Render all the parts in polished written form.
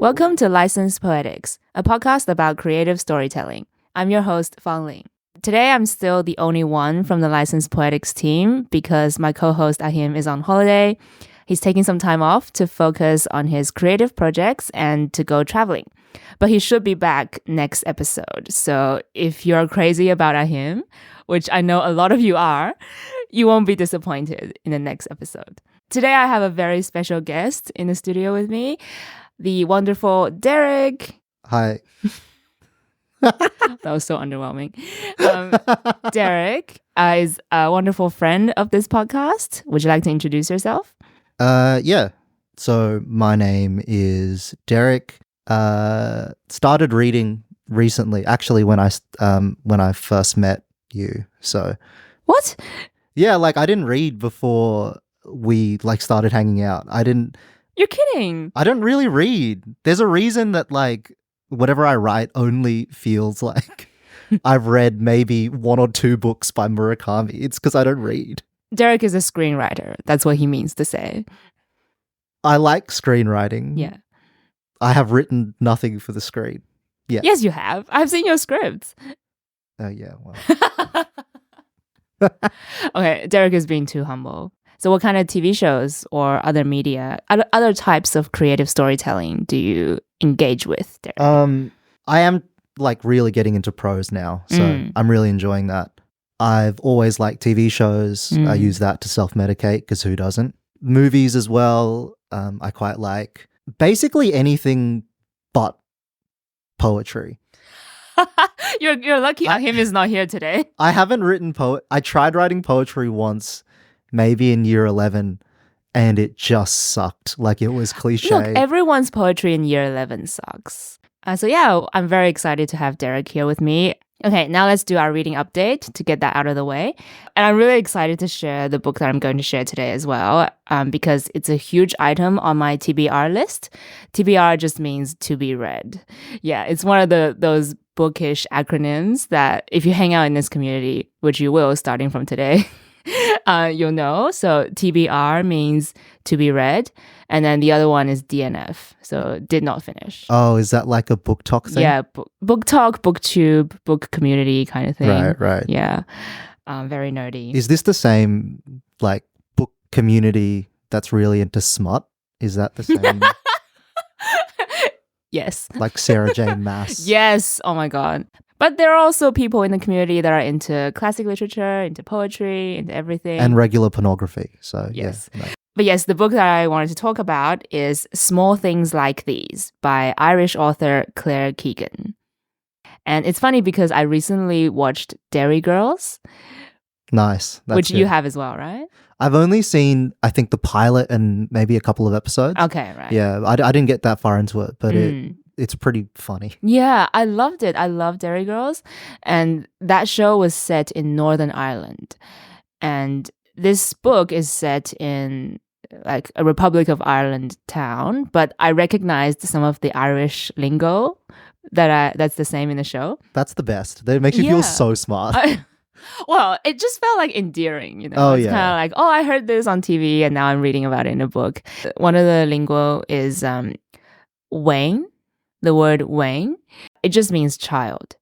Welcome to Licensed Poetics, a podcast about creative storytelling. I'm your host, Fang Ling. Today, I'm still the only one from the Licensed Poetics team because my co-host Ahim is on holiday. He's taking some time off to focus on his creative projects and to go traveling. But he should be back next episode. So if you're crazy about Ahim, which I know a lot of you are, you won't be disappointed in the next episode. Today, I have a very special guest in the studio with me, the wonderful Derek. Hi. That was so underwhelming. Derek is a wonderful friend of this podcast. Would you like to introduce yourself? Yeah. So my name is Derek. Started reading recently, actually, when I first met you. So What? yeah, like I didn't read before we started hanging out. You're kidding. I don't really read. There's a reason that whatever I write only feels like I've read maybe one or two books by Murakami. It's because I don't read. Derek is a screenwriter. That's what he means to say. I like screenwriting. Yeah. I have written nothing for the screen. Yeah. Yes, you have. I've seen your scripts. Oh, yeah. Well. Okay, Derek is being too humble. So what kind of TV shows or other media, other types of creative storytelling do you engage with, Derek? I am really getting into prose now, so I'm really enjoying that. I've always liked TV shows. I use that to self-medicate because who doesn't? Movies as well. I quite like basically anything but poetry. You're lucky him is not here today. I haven't written I tried writing poetry once, maybe in year 11, and it just sucked. It was cliche. Look, everyone's poetry in year 11 sucks. So yeah, I'm very excited to have Derek here with me. Okay, now let's do our reading update to get that out of the way. And I'm really excited to share the book that I'm going to share today as well, because it's a huge item on my TBR list. TBR just means to be read. Yeah, it's one of those bookish acronyms that if you hang out in this community, which you will starting from today, you'll know. So TBR means to be read. And then the other one is DNF. So did not finish. Oh, is that like a book talk thing? Yeah, book talk, booktube, book community kind of thing. Right. Yeah, very nerdy. Is this the same book community that's really into smut? Is that the same? Yes. Like Sarah Jane Maas? Yes. Oh my God. But there are also people in the community that are into classic literature, into poetry, into everything. And regular pornography. So yes. Yeah, no. But yes, the book that I wanted to talk about is Small Things Like These by Irish author Claire Keegan. And it's funny because I recently watched Derry Girls. Nice. That's which good. You have as well, right? I've only seen, I think, the pilot and maybe a couple of episodes. Okay, right. Yeah, I didn't get that far into it, but it's pretty funny. Yeah, I loved it. I love Derry Girls. And that show was set in Northern Ireland. And this book is set in a Republic of Ireland town, but I recognized some of the Irish lingo that's the same in the show. That's the best. That makes you feel so smart. Well, it just felt endearing, Oh, it's yeah. kind of I heard this on TV and now I'm reading about it in a book. One of the lingo is Wayne, the word Wayne. It just means child.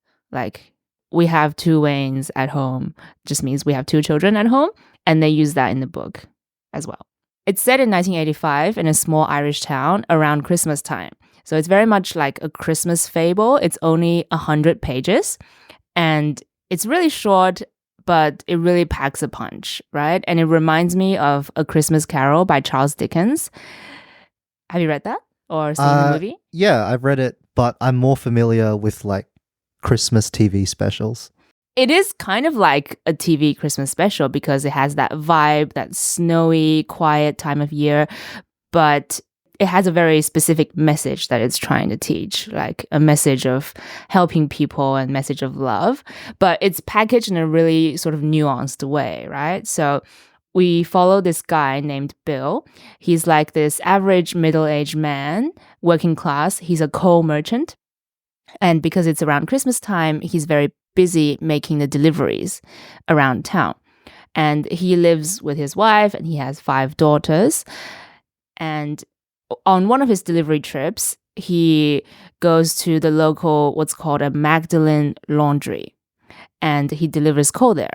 We have two Waynes at home. Just means we have two children at home. And they use that in the book as well. It's set in 1985 in a small Irish town around Christmas time. So it's very much like a Christmas fable. It's only 100 pages. And it's really short, but it really packs a punch, right? And it reminds me of A Christmas Carol by Charles Dickens. Have you read that or seen the movie? Yeah, I've read it, but I'm more familiar with Christmas TV specials. It is kind of like a TV Christmas special because it has that vibe, that snowy, quiet time of year, but it has a very specific message that it's trying to teach, a message of helping people and message of love, but it's packaged in a really sort of nuanced way, right? So we follow this guy named Bill. He's this average middle-aged man, working class. He's a coal merchant. And because it's around Christmas time, he's very busy making the deliveries around town. And he lives with his wife and he has 5 daughters. And on one of his delivery trips, he goes to the local, what's called a Magdalene laundry, and he delivers coal there.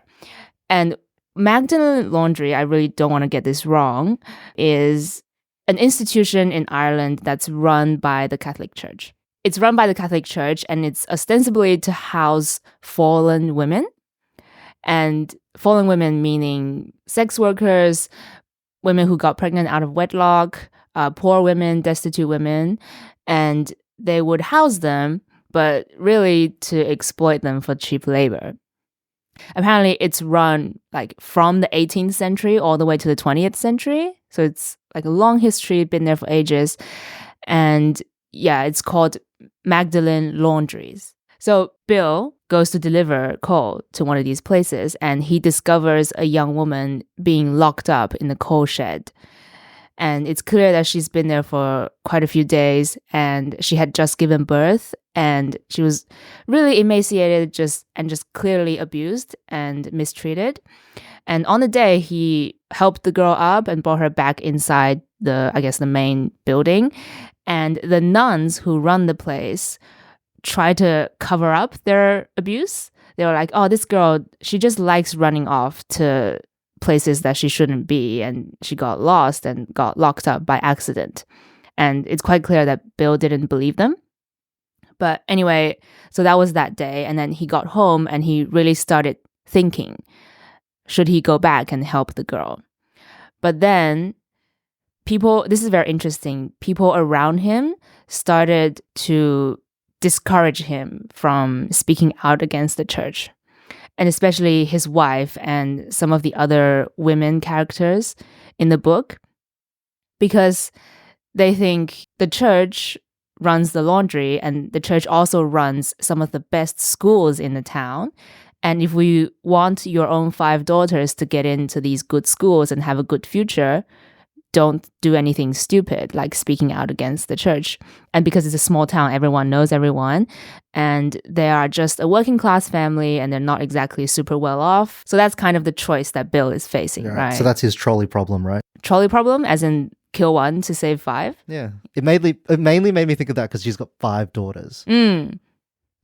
And Magdalene Laundry, I really don't want to get this wrong, is an institution in Ireland that's run by the Catholic Church. It's run by the Catholic Church, and it's ostensibly to house fallen women. And fallen women meaning sex workers, women who got pregnant out of wedlock, poor women, destitute women. And they would house them, but really to exploit them for cheap labor. Apparently, it's run like from the 18th century all the way to the 20th century. So it's like a long history, been there for ages. And yeah, it's called Magdalene Laundries. So Bill goes to deliver coal to one of these places, and he discovers a young woman being locked up in the coal shed. And it's clear that she's been there for quite a few days, and she had just given birth, and she was really emaciated, just clearly abused and mistreated. And on the day, he helped the girl up and brought her back inside the main building. And the nuns who run the place try to cover up their abuse. They were like, oh, this girl, she just likes running off to places that she shouldn't be, and she got lost and got locked up by accident. And it's quite clear that Bill didn't believe them. But anyway, so that was that day. And then he got home and he really started thinking, should he go back and help the girl? But then this is very interesting, people around him started to discourage him from speaking out against the church. And especially his wife and some of the other women characters in the book, because they think the church runs the laundry and the church also runs some of the best schools in the town. And if we want your own 5 daughters to get into these good schools and have a good future, don't do anything stupid like speaking out against the church. And because it's a small town, everyone knows everyone. And they are just a working class family and they're not exactly super well off. So that's kind of the choice that Bill is facing, right? So that's his trolley problem, right? Trolley problem, as in kill 1 to save 5? Yeah. It mainly made me think of that because she's got 5 daughters. And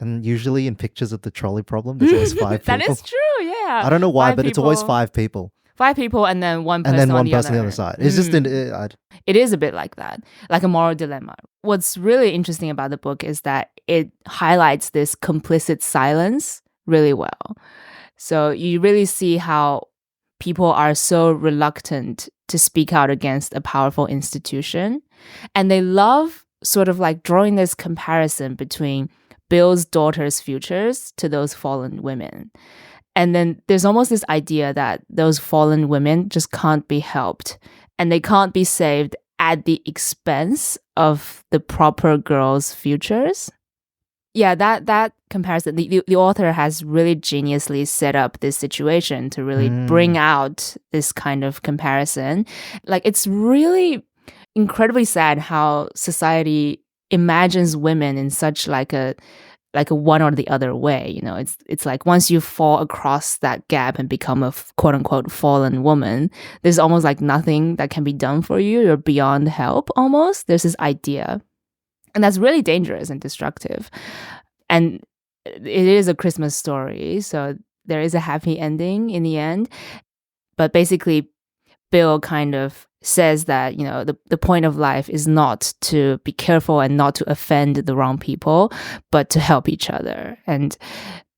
usually in pictures of the trolley problem, there's always 5 people. That is true, yeah. I don't know why, but it's always 5 people. 5 people and then one person and then on one the person other. on the other side. It's just it is a bit like that, like a moral dilemma. What's really interesting about the book is that it highlights this complicit silence really well. So you really see how people are so reluctant to speak out against a powerful institution. And they love sort of like drawing this comparison between Bill's daughters' futures to those fallen women. And then there's almost this idea that those fallen women just can't be helped and they can't be saved at the expense of the proper girls' futures. Yeah, that comparison, the author has really geniusly set up this situation to really bring out this kind of comparison. Like, it's really incredibly sad how society imagines women in such like a one or the other way. You know, it's like once you fall across that gap and become a quote unquote fallen woman, there's almost like nothing that can be done for you. You're beyond help almost. There's this idea. And that's really dangerous and destructive. And it is a Christmas story, so there is a happy ending in the end. But basically, Bill kind of says that, you know, the point of life is not to be careful and not to offend the wrong people, but to help each other. And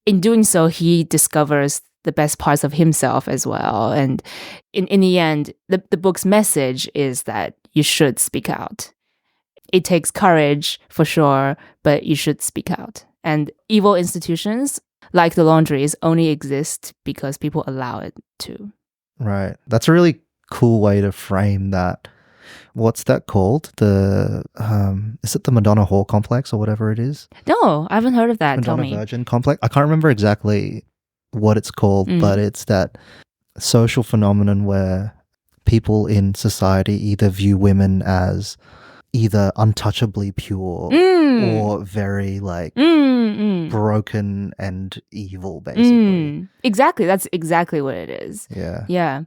in doing so, he discovers the best parts of himself as well. And in the end, the book's message is that you should speak out. It takes courage for sure, but you should speak out. And evil institutions like the laundries only exist because people allow it to. Right. That's a really cool way to frame that. What's that called? Is it the Madonna Whore complex or whatever it is? No, I haven't heard of that. Madonna Tell me. Virgin complex. I can't remember exactly what it's called, but it's that social phenomenon where people in society either view women as either untouchably pure or very like broken and evil, basically. Exactly. That's exactly what it is. Yeah. Yeah.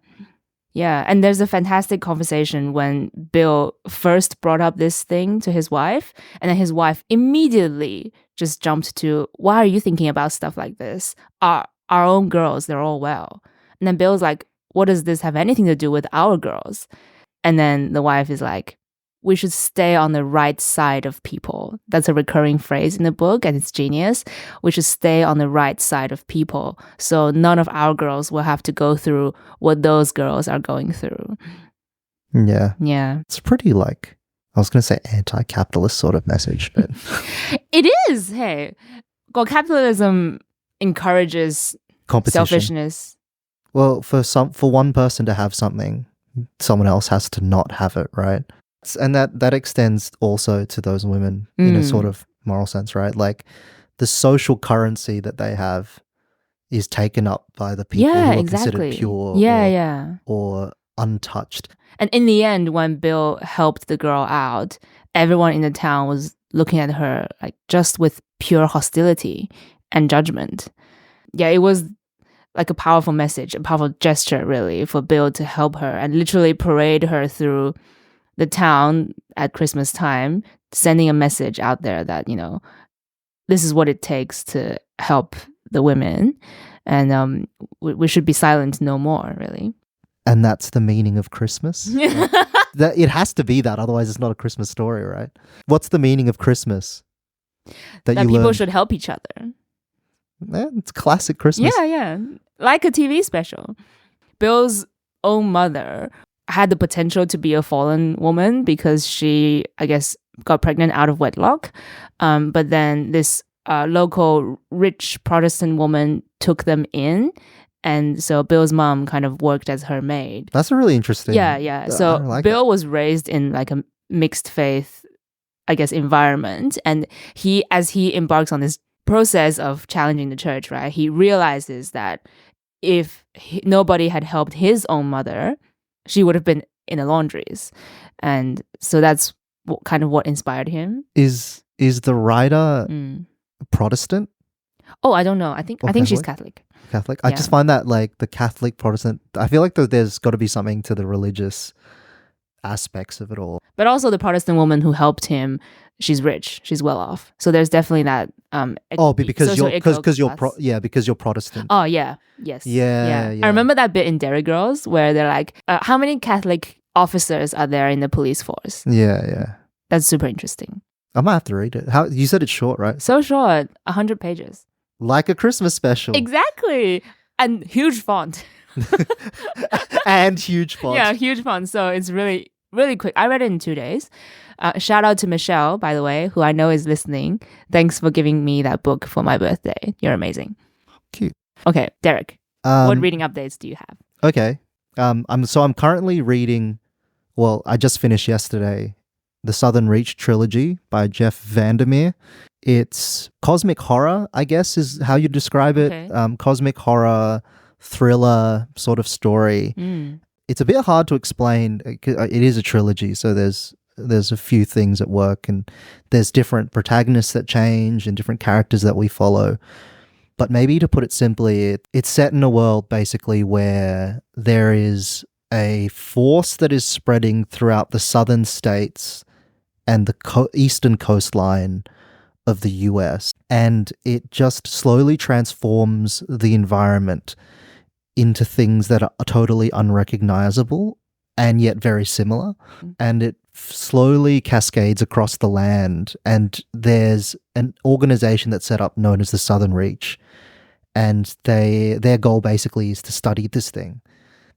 Yeah, and there's a fantastic conversation when Bill first brought up this thing to his wife, and then his wife immediately just jumped to, why are you thinking about stuff like this? Our own girls, they're all well. And then Bill's like, what does this have anything to do with our girls? And then the wife is like, we should stay on the right side of people. That's a recurring phrase in the book, and it's genius. We should stay on the right side of people, so none of our girls will have to go through what those girls are going through. Yeah. Yeah. It's pretty like, I was going to say anti-capitalist sort of message, but It is. Hey, well, capitalism encourages competition. selfishness. Well, for one person to have something, someone else has to not have it, right? And that extends also to those women in a sort of moral sense, right? Like the social currency that they have is taken up by the people who are considered pure or untouched. And in the end, when Bill helped the girl out, everyone in the town was looking at her like just with pure hostility and judgment. Yeah, it was like a powerful message, a powerful gesture really for Bill to help her and literally parade her through the town at Christmas time, sending a message out there that, you know, this is what it takes to help the women, and we should be silent no more, really. And that's the meaning of Christmas? That it has to be that, otherwise it's not a Christmas story, right? What's the meaning of Christmas? That people should help each other. Yeah, it's classic Christmas. Yeah. Like a TV special. Bill's own mother had the potential to be a fallen woman because she, I guess, got pregnant out of wedlock. But then this local rich Protestant woman took them in. And so Bill's mom kind of worked as her maid. That's a really interesting. Yeah. So Bill was raised in like a mixed faith, I guess, environment. And as he embarks on this process of challenging the church, right, he realizes that if nobody had helped his own mother, she would have been in the laundries. And so that's kind of what inspired him. Is the writer Protestant? Oh, I don't know. I think she's Catholic. Catholic? I just find that like the Catholic Protestant, I feel like there's got to be something to the religious aspects of it all. But also the Protestant woman who helped him, she's rich, she's well off. So there's definitely that because you're Protestant. Oh yeah. Yes. Yeah. I remember that bit in Derry Girls where they're like, how many Catholic officers are there in the police force? Yeah. That's super interesting. I might have to read it. How you said it's short, right? So short, 100 pages. Like a Christmas special. Exactly. And huge font. And huge font. Yeah, huge font. So it's really, really quick. I read it in 2 days. Shout out to Michelle, by the way, who I know is listening. Thanks for giving me that book for my birthday. You're amazing. Cute. Okay, Derek, what reading updates do you have? Okay. I'm currently reading, well, I just finished yesterday, the Southern Reach Trilogy by Jeff Vandermeer. It's cosmic horror, I guess, is how you describe it. Okay. Cosmic horror, thriller sort of story. It's a bit hard to explain. It is a trilogy, so there's a few things at work, and there's different protagonists that change and different characters that we follow. But maybe to put it simply, it's set in a world basically where there is a force that is spreading throughout the southern states and the eastern coastline of the US, and it just slowly transforms the environment into things that are totally unrecognizable and yet very similar, and it slowly cascades across the land. And there's an organization that's set up known as the Southern Reach, and their goal basically is to study this thing.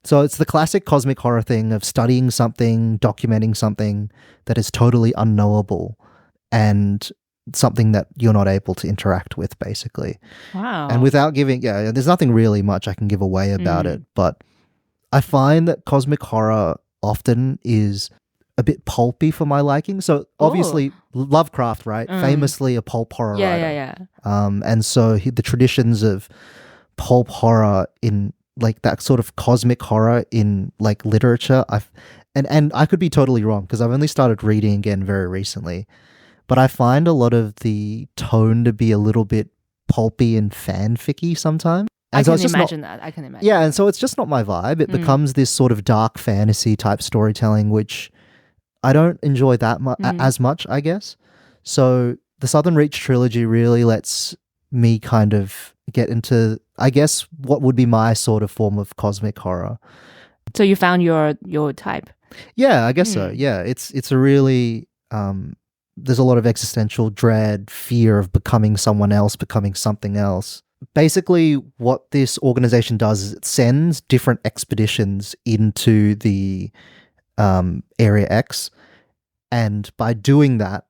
So it's the classic cosmic horror thing of studying something, documenting something that is totally unknowable and something that you're not able to interact with, basically. Wow. And without giving, there's nothing really much I can give away about it, but I find that cosmic horror often is a bit pulpy for my liking. So obviously Lovecraft, right? Famously a pulp horror writer. Yeah. And so the traditions of pulp horror in like that sort of cosmic horror in like literature, and I could be totally wrong because I've only started reading again very recently, but I find a lot of the tone to be a little bit pulpy and fanficky sometimes. I so can it's just imagine that. I can imagine. Yeah, and so it's just not my vibe. It becomes this sort of dark fantasy type storytelling, which I don't enjoy that as much, I guess. So the Southern Reach trilogy really lets me kind of get into, I guess, what would be my sort of form of cosmic horror. So you found your type. Yeah, I guess so. Yeah, it's a really there's a lot of existential dread, fear of becoming someone else, becoming something else. Basically, what this organization does is it sends different expeditions into the Area X, and by doing that,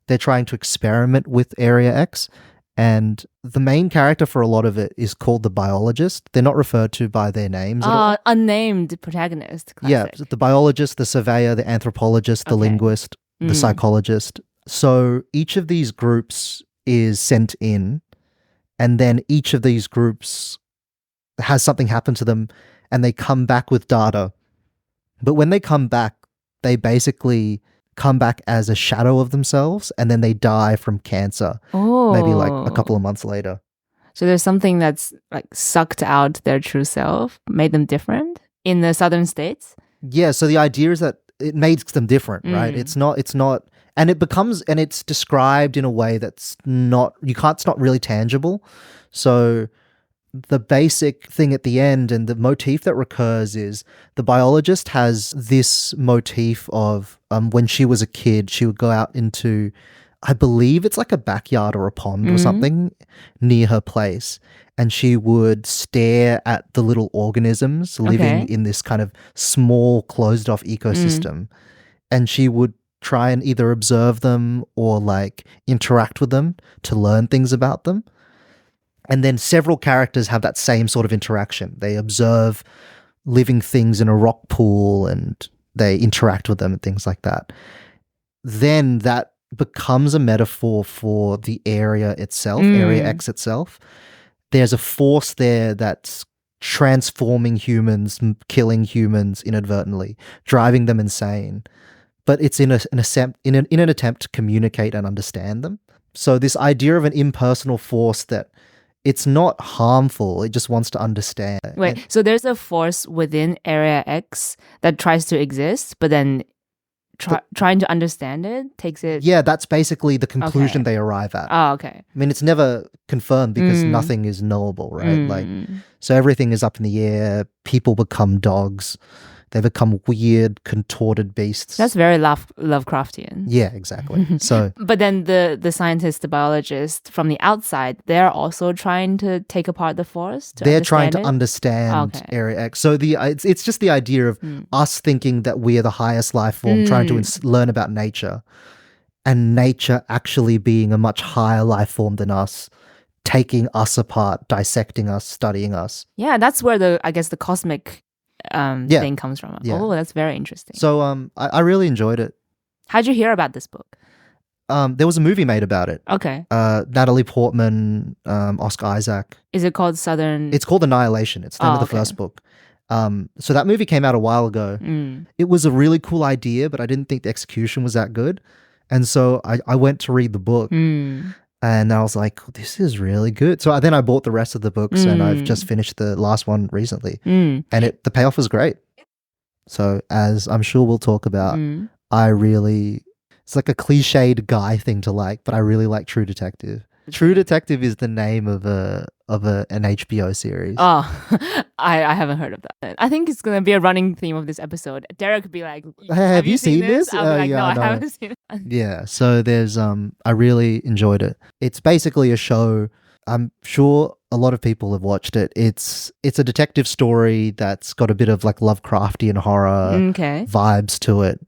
they're trying to experiment with Area X. And the main character for a lot of it is called the biologist. They're not referred to by their names at all. Unnamed protagonist. Classic. Yeah, the biologist, the surveyor, the anthropologist, the linguist, the psychologist. So each of these groups is sent in, and then each of these groups has something happen to them, and they come back with data. But when they come back, they basically come back as a shadow of themselves, and then they die from cancer maybe like a couple of months later. So there's something that's like sucked out their true self, made them different in the southern states? Yeah, so the idea is that it makes them different, right? It's not, and it's described in a way that's not, it's not really tangible. So the basic thing at the end and the motif that recurs is the biologist has this motif of when she was a kid, she would go out into, I believe it's like a backyard or a pond or something near her place. And she would stare at the little organisms living in this kind of small closed off ecosystem. And she would try and either observe them or like interact with them to learn things about them. And then several characters have that same sort of interaction. They observe living things in a rock pool and they interact with them and things like that. Then that becomes a metaphor for the area itself, Area X itself. There's a force there that's transforming humans, killing humans inadvertently, driving them insane. But it's in an attempt to communicate and understand them. So this idea of an impersonal force that it's not harmful, it just wants to understand. Wait, so there's a force within Area X that tries to exist, but then trying to understand it takes it... Yeah, that's basically the conclusion they arrive at. Oh, okay. I mean, it's never confirmed because nothing is knowable, right? Like, so everything is up in the air. People become dogs. They become weird, contorted beasts. That's very Lovecraftian. Yeah, exactly. So, but then the scientist, the biologist from the outside, they're also trying to take apart the force. They're trying to understand Area X. So it's just the idea of us thinking that we are the highest life form, trying to learn about nature, and nature actually being a much higher life form than us, taking us apart, dissecting us, studying us. Yeah, that's where the cosmic thing comes from. Yeah. Oh, that's very interesting. So I really enjoyed it. How'd you hear about this book? There was a movie made about it. Okay. Natalie Portman, Oscar Isaac. Is it called Southern? It's called Annihilation. It's the name of the first book. So that movie came out a while ago. It was a really cool idea, but I didn't think the execution was that good. And so I went to read the book. And I was like, this is really good. So then I bought the rest of the books and I've just finished the last one recently. And the payoff was great. So as I'm sure we'll talk about, it's like a cliched guy thing to like, but I really like True Detective. True Detective is the name of an HBO series. Oh, I haven't heard of that. I think it's going to be a running theme of this episode. Derek could be like, have you seen this? I'll be like, no, I haven't seen it. Yeah, so there's, I really enjoyed it. It's basically a show. I'm sure a lot of people have watched it. It's a detective story that's got a bit of like Lovecraftian horror vibes to it.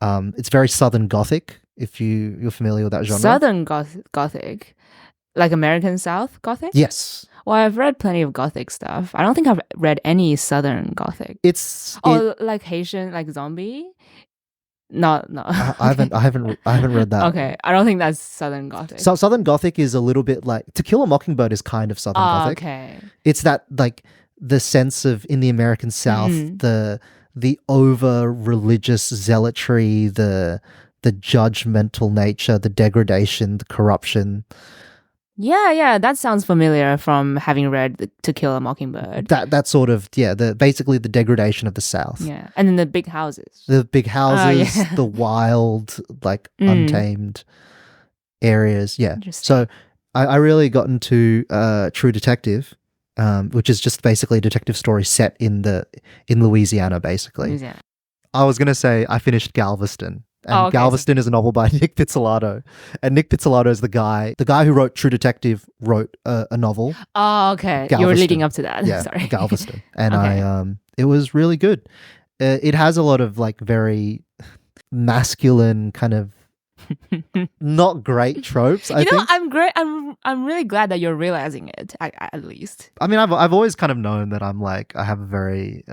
It's very Southern Gothic, if you're familiar with that genre. Southern Gothic? Like American South Gothic? Yes. Well, I've read plenty of Gothic stuff. I don't think I've read any Southern Gothic. Like Haitian, like zombie? No. I haven't read that. Okay, I don't think that's Southern Gothic. So Southern Gothic is a little bit like To Kill a Mockingbird is kind of Southern Gothic. Okay. It's that like the sense of in the American South, the over religious zealotry, the judgmental nature, the degradation, the corruption. Yeah, that sounds familiar from having read To Kill a Mockingbird. That sort of, basically the degradation of the South. Yeah, and then the big houses. The big houses, yeah. the wild, like untamed areas. Yeah. Interesting. So I really got into True Detective, which is just basically a detective story set in Louisiana, basically. Louisiana. I was gonna say I finished Galveston. And Galveston is a novel by Nic Pizzolatto. And Nic Pizzolatto is the guy who wrote True Detective wrote a novel. Oh, okay. You were leading up to that. Yeah, Sorry. Galveston. And it was really good. It has a lot of like very masculine kind of not great tropes, I think. I'm great. I'm really glad that you're realizing it, at least. I mean, I've always kind of known that I have a very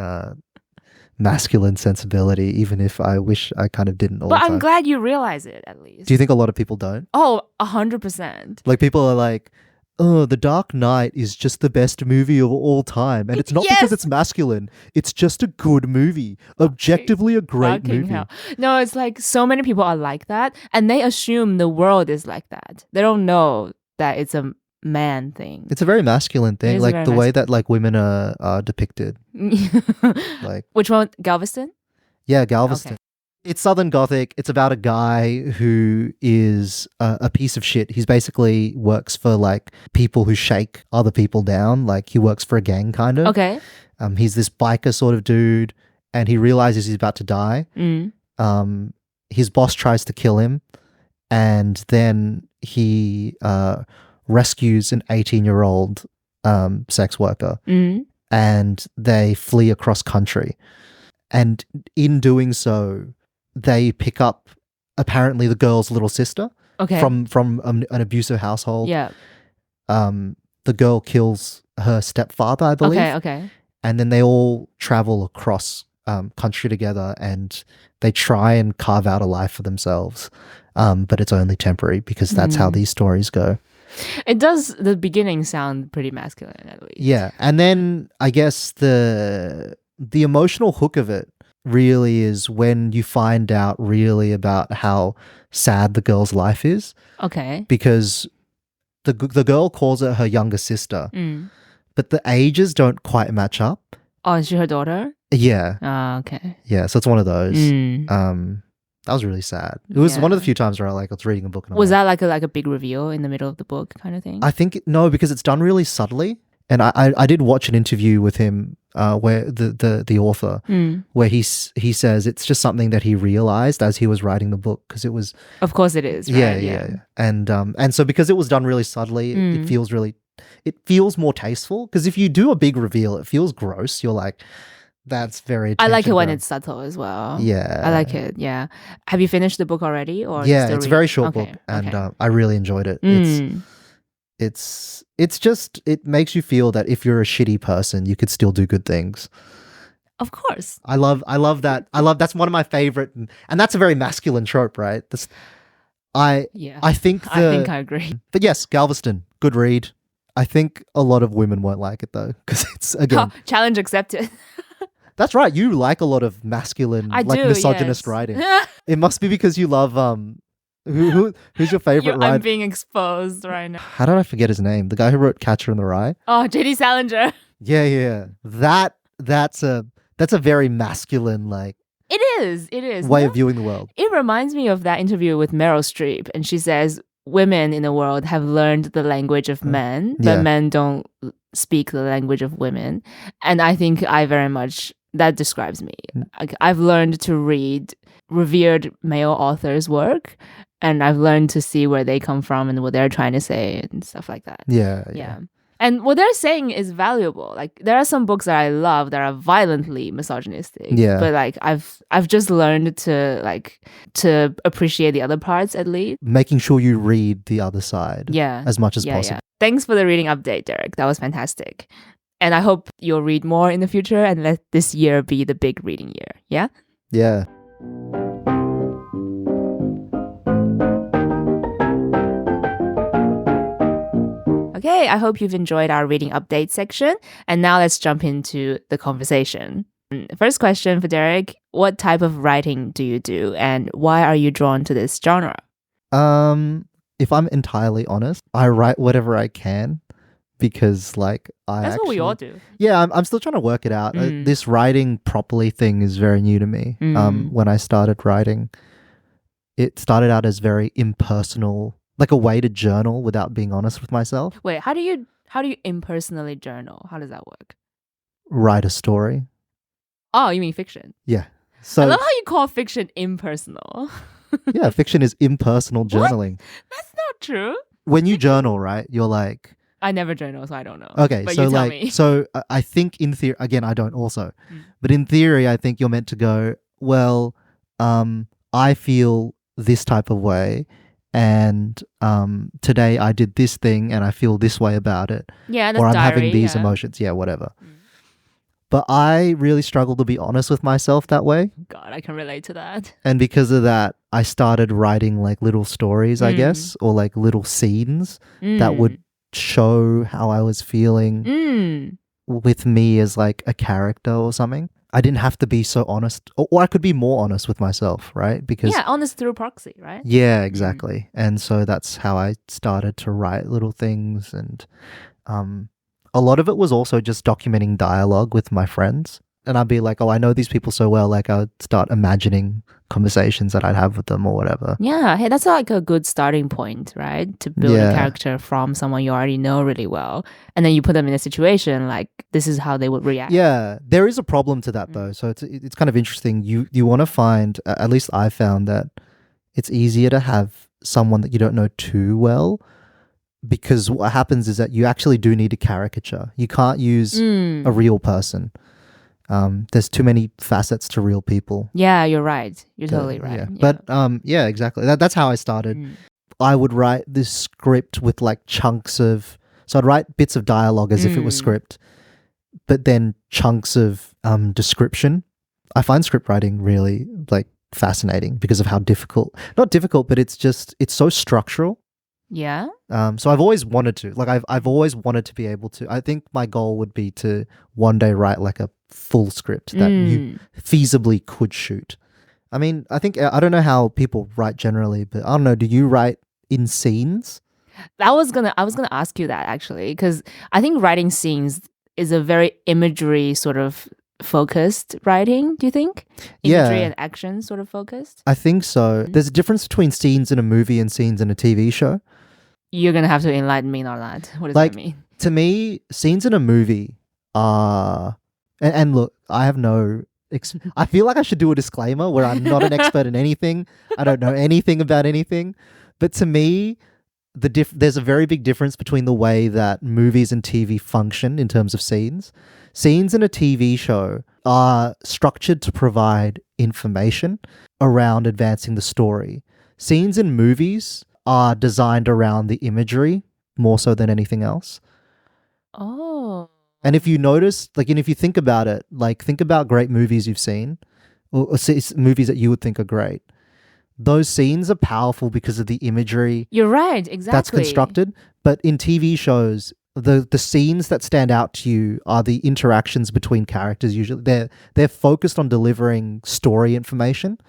masculine sensibility, even if I wish I kind of didn't all the time. But I'm glad you realize it, at least. Do you think a lot of people don't? Oh, 100%. Like, people are like, oh, The Dark Knight is just the best movie of all time. And it's not because it's masculine. It's just a good movie. Objectively a great movie. Hell. No, it's like so many people are like that. And they assume the world is like that. They don't know that it's a man thing. It's a very masculine thing. Like the way that like women are depicted. Like, which one? Galveston? Yeah, Galveston. Okay. It's Southern Gothic. It's about a guy who is a piece of shit. He's basically works for like people who shake other people down. Like he works for a gang kind of. Okay. He's this biker sort of dude, and he realizes he's about to die. His boss tries to kill him, and then he rescues an 18-year-old sex worker, and they flee across country. And in doing so, they pick up apparently the girl's little sister from an abusive household. Yeah. The girl kills her stepfather, I believe. Okay. And then they all travel across country together, and they try and carve out a life for themselves. But it's only temporary, because that's how these stories go. It does, the beginning sound pretty masculine, at least. Yeah. And then I guess the emotional hook of it really is when you find out really about how sad the girl's life is. Okay. Because the girl calls it her younger sister, but the ages don't quite match up. Oh, is she her daughter? Yeah. Oh, okay. Yeah, so it's one of those. That was really sad. It was one of the few times where I was reading a book. And was that like a big reveal in the middle of the book kind of thing? I think, no, because it's done really subtly. And I did watch an interview with him where the author, where he says it's just something that he realized as he was writing the book, because it was... Of course it is, right? Yeah. And so because it was done really subtly, it feels more tasteful, because if you do a big reveal, it feels gross. You're like... That's very... I like it when it's subtle as well. Yeah. I like it, yeah. Have you finished the book already? Or yeah, it's a very short book, and I really enjoyed it. It's just, it makes you feel that if you're a shitty person, you could still do good things. Of course. I love that. That's one of my favorite, and that's a very masculine trope, right? I think I agree. But yes, Galveston, good read. I think a lot of women won't like it though, because it's, again... challenge accepted. That's right. You like a lot of masculine, misogynist writing. It must be because you love who's your favorite writer? I'm being exposed right now. How did I forget his name? The guy who wrote Catcher in the Rye. Oh, J.D. Salinger. Yeah. That's a very masculine, like... It is. way of viewing the world. It reminds me of that interview with Meryl Streep, and she says women in the world have learned the language of men, but men don't speak the language of women. And I think that describes me. I've learned to read revered male authors' work, and I've learned to see where they come from and what they're trying to say and stuff like that. Yeah. And what they're saying is valuable. Like, there are some books that I love that are violently misogynistic. Yeah. But like I've just learned to appreciate the other parts, at least. Making sure you read the other side as much as possible. Yeah. Thanks for the reading update, Derek. That was fantastic. And I hope you'll read more in the future, and let this year be the big reading year. Yeah? Yeah. Okay, I hope you've enjoyed our reading update section. And now let's jump into the conversation. First question for Derek. What type of writing do you do, and why are you drawn to this genre? if I'm entirely honest, I write whatever I can because like That's what we all do. Yeah, I'm still trying to work it out. This writing properly thing is very new to me. When I started writing, it started out as very impersonal, like a way to journal without being honest with myself. Wait, how do you impersonally journal? How does that work? Write a story. Oh, you mean fiction? Yeah. So I love how you call fiction impersonal. yeah, fiction is impersonal journaling. That's not true. When you journal, right, you're like, I never journal, so I don't know. okay, but so you tell like, me. so I think in theory, again, I don't also, but in theory, I think you're meant to go, well, I feel this type of way, and today I did this thing, and I feel this way about it. Yeah, that's or I'm diary, having these yeah. emotions. Yeah, whatever. But I really struggle to be honest with myself that way. God, I can relate to that. And because of that, I started writing like little stories, I guess, or like little scenes that would show how I was feeling with me as like a character or something. I didn't have to be so honest, or I could be more honest with myself, right? Because yeah, honest through proxy, right? yeah, exactly. And so that's how I started to write little things, and a lot of it was also just documenting dialogue with my friends. And I'd be like, oh, I know these people so well. Like, I would start imagining conversations that I'd have with them or whatever. Yeah, hey, that's like a good starting point, right? To build a character from someone you already know really well. And then you put them in a situation like, this is how they would react. Yeah, there is a problem to that though. So it's kind of interesting. You want to find, at least I found that it's easier to have someone that you don't know too well, because what happens is that you actually do need a caricature. You can't use a real person. There's too many facets to real people. Yeah, you're right. You're totally right. Yeah. Yeah. But yeah, exactly. That's how I started. I would write this script with like chunks of, so I'd write bits of dialogue as if it was script, but then chunks of description. I find script writing really like fascinating because of how not difficult, but it's so structural. Yeah. So I've always wanted to, like, I've always wanted to be able to. I think my goal would be to one day write like a full script that you feasibly could shoot. I mean, I don't know how people write generally, but I don't know. Do you write in scenes? I was gonna ask you that actually, because I think writing scenes is a very imagery sort of focused writing. Do you think imagery and action sort of focused? I think so. There's a difference between scenes in a movie and scenes in a TV show. You're gonna have to enlighten me on that. What does that mean? To me, scenes in a movie are, and look, I have no. I feel like I should do a disclaimer where I'm not an expert in anything. I don't know anything about anything, but to me, there's a very big difference between the way that movies and TV function in terms of scenes. Scenes in a TV show are structured to provide information around advancing the story. Scenes in movies are designed around the imagery more so than anything else. Oh. And if you notice, like, and if you think about it, like, think about great movies you've seen, or movies that you would think are great. Those scenes are powerful because of the imagery. You're right, exactly. That's constructed. But in TV shows, the scenes that stand out to you are the interactions between characters. Usually, they're focused on delivering story information.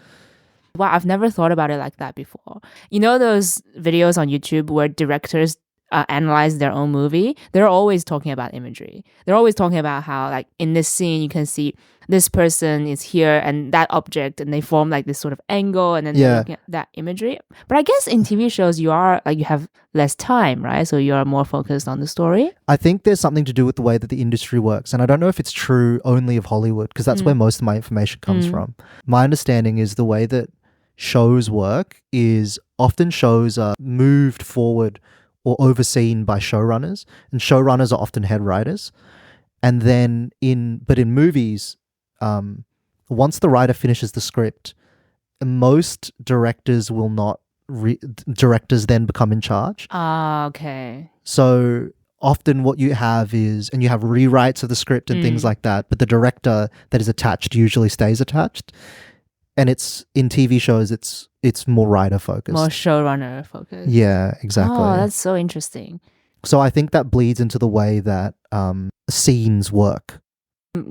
Wow, I've never thought about it like that before. You know those videos on YouTube where directors analyze their own movie? They're always talking about imagery. They're always talking about how, like, in this scene, you can see this person is here and that object, and they form like this sort of angle, and then they're looking at that imagery. But I guess in TV shows, you have less time, right? So you are more focused on the story. I think there's something to do with the way that the industry works. And I don't know if it's true only of Hollywood, because that's where most of my information comes from. My understanding is the way that shows work is often shows are moved forward or overseen by showrunners, and showrunners are often head writers. And then in movies, once the writer finishes the script, most directors will not. Directors then become in charge. Ah, okay. So often what you have is, and you have rewrites of the script and things like that, but the director that is attached usually stays attached. And it's in TV shows, it's more writer focused, more showrunner focused. Yeah, exactly. Oh, that's so interesting. So I think that bleeds into the way that scenes work.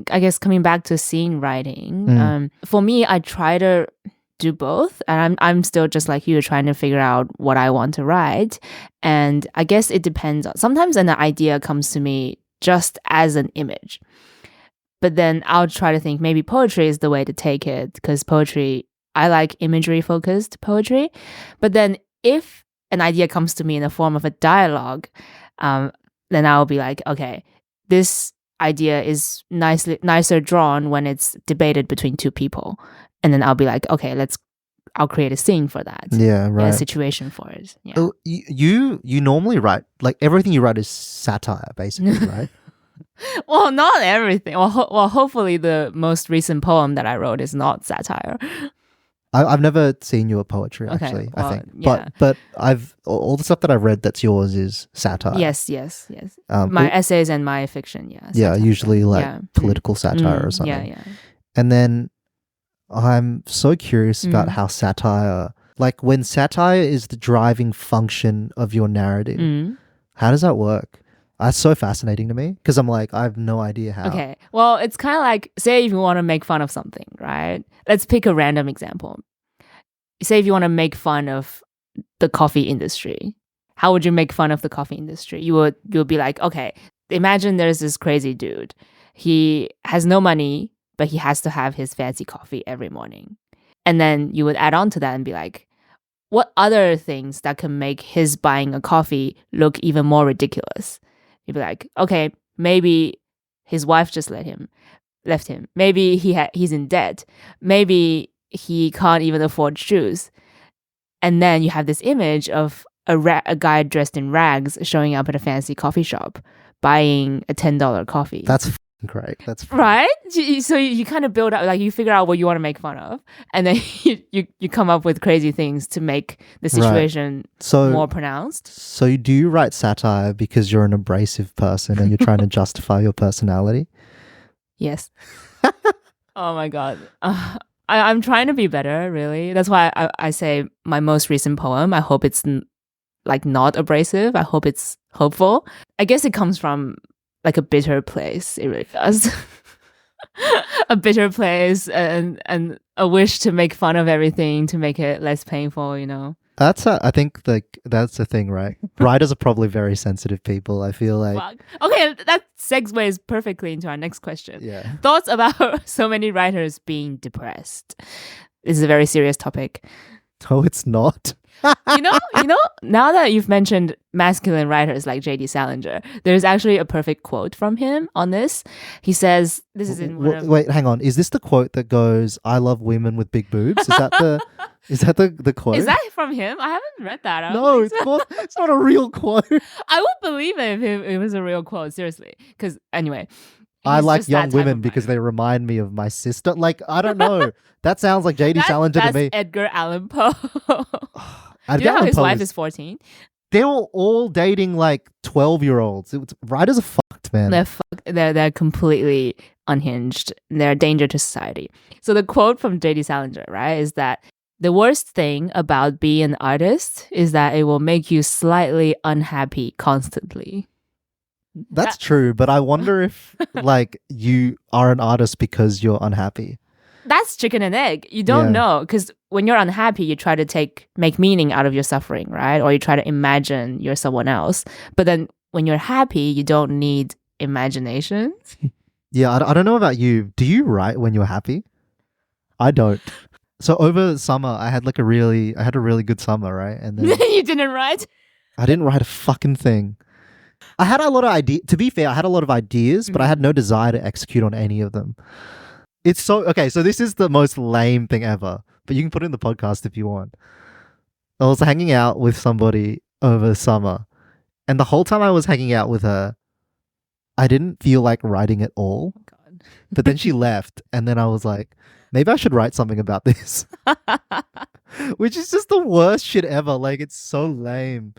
I guess coming back to scene writing, for me, I try to do both, and I'm still just like you, trying to figure out what I want to write. And I guess it depends. Sometimes an idea comes to me just as an image, but then I'll try to think maybe poetry is the way to take it, because poetry, I like imagery focused poetry. But then if an idea comes to me in the form of a dialogue, then I'll be like, okay, this idea is nicer drawn when it's debated between two people. And then I'll be like, okay, I'll create a scene for that. Yeah, right. A situation for it. Yeah. Oh, you normally write, like everything you write is satire, basically, right? Well, not everything. Well, hopefully the most recent poem that I wrote is not satire. I've never seen your poetry, actually. well, I think, yeah. but I've all the stuff that I've read that's yours is satire. Yes. My essays and my fiction, yeah. Yeah, usually like political satire or something. Yeah. And then I'm so curious about how satire, like when satire is the driving function of your narrative, how does that work? That's so fascinating to me, because I'm like, I have no idea how. Okay. Well, it's kind of like, say if you want to make fun of something, right? Let's pick a random example. Say if you want to make fun of the coffee industry. How would you make fun of the coffee industry? You'll be like, okay, imagine there's this crazy dude. He has no money, but he has to have his fancy coffee every morning. And then you would add on to that and be like, what other things that can make his buying a coffee look even more ridiculous? You'd be like, okay, maybe his wife just left him. Maybe he's in debt. Maybe he can't even afford shoes. And then you have this image of a guy dressed in rags showing up at a fancy coffee shop buying a $10 coffee. That's great. That's right. So you kind of build up, like you figure out what you want to make fun of, and then you come up with crazy things to make the situation more pronounced. So do you write satire because you're an abrasive person and you're trying to justify your personality? Yes. Oh my God. I'm trying to be better, really. That's why I say my most recent poem, I hope it's not abrasive. I hope it's hopeful. I guess it comes from like a bitter place. It really does. A bitter place and a wish to make fun of everything to make it less painful, you know? I think that's the thing, right? Writers are probably very sensitive people. I feel like. Fuck. Okay, that segues perfectly into our next question. Yeah. Thoughts about so many writers being depressed. This is a very serious topic. No, it's not. you know, now that you've mentioned masculine writers like J.D. Salinger, there's actually a perfect quote from him on this. He says, this is in Wait, hang on. Is this the quote that goes, "I love women with big boobs"? Is that the quote? Is that from him? I haven't read that. No, it's not a real quote. I would believe it if it was a real quote, seriously. Because anyway, I like young women because they remind me of my sister. Like, I don't know. That sounds like J.D. Salinger to me. That's Edgar Allan Poe. Do you know how his wife is 14? They were all dating like 12-year-olds. Writers are fucked, man. They're fucked. They're completely unhinged. They're a danger to society. So the quote from J.D. Salinger, right, is that the worst thing about being an artist is that it will make you slightly unhappy constantly. That's true, but I wonder if like you are an artist because you're unhappy. That's chicken and egg. You don't know, because when you're unhappy, you try to make meaning out of your suffering, right? Or you try to imagine you're someone else. But then when you're happy, you don't need imagination. Yeah, I don't know about you. Do you write when you're happy? I don't. So over summer, I had a really good summer, right? And then you didn't write? I didn't write a fucking thing. I had a lot of ideas. To be fair, I had a lot of ideas, but I had no desire to execute on any of them. It's so this is the most lame thing ever, but you can put it in the podcast if you want. I was hanging out with somebody over the summer, and the whole time I was hanging out with her, I didn't feel like writing at all. Oh, God. But then she left, and then I was like, maybe I should write something about this. Which is just the worst shit ever. Like, it's so lame.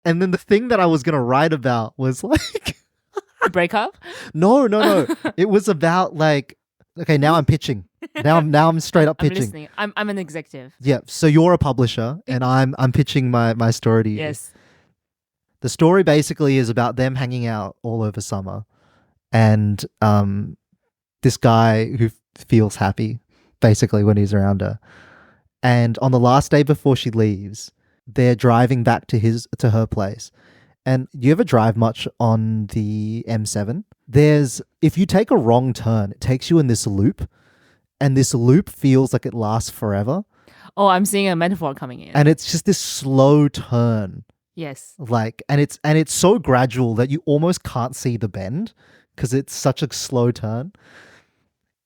And then the thing that I was going to write about was like... Breakup? No. It was about like... Okay, now I'm pitching. Now I'm straight up pitching. I'm listening. I'm an executive. Yeah, so you're a publisher, and I'm pitching my story to you. Yes. The story basically is about them hanging out all over summer, and this guy who feels happy basically when he's around her, And on the last day before she leaves, they're driving back to her place. And do you ever drive much on the M7? If you take a wrong turn, it takes you in this loop, and this loop feels like it lasts forever. Oh, I'm seeing a metaphor coming in. And it's just this slow turn. Yes. And it's so gradual that you almost can't see the bend because it's such a slow turn.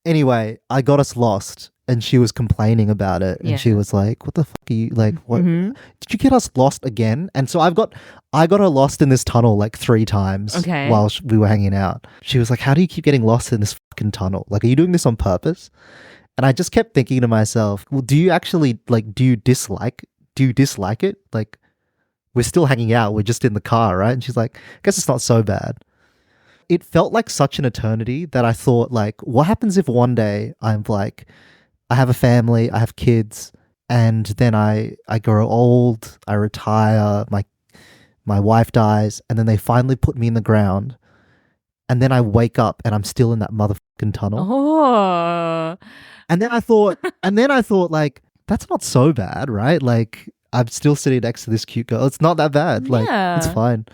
Anyway, I got us lost, and she was complaining about it, and she was like, "What the fuck are you like? What did you get us lost again?" And so I got her lost in this tunnel like 3 times while we were hanging out. She was like, "How do you keep getting lost in this fucking tunnel? Like, are you doing this on purpose?" And I just kept thinking to myself, "Well, do you actually do you dislike it? Like, we're still hanging out. We're just in the car, right?" And she's like, "I guess it's not so bad." It felt like such an eternity that I thought, like, what happens if one day I'm like, I have a family, I have kids, and then I grow old, I retire, my wife dies, and then they finally put me in the ground, and then I wake up and I'm still in that motherfucking tunnel. Oh. And then I thought, like, that's not so bad, right? Like, I'm still sitting next to this cute girl. It's not that bad. Like, it's fine.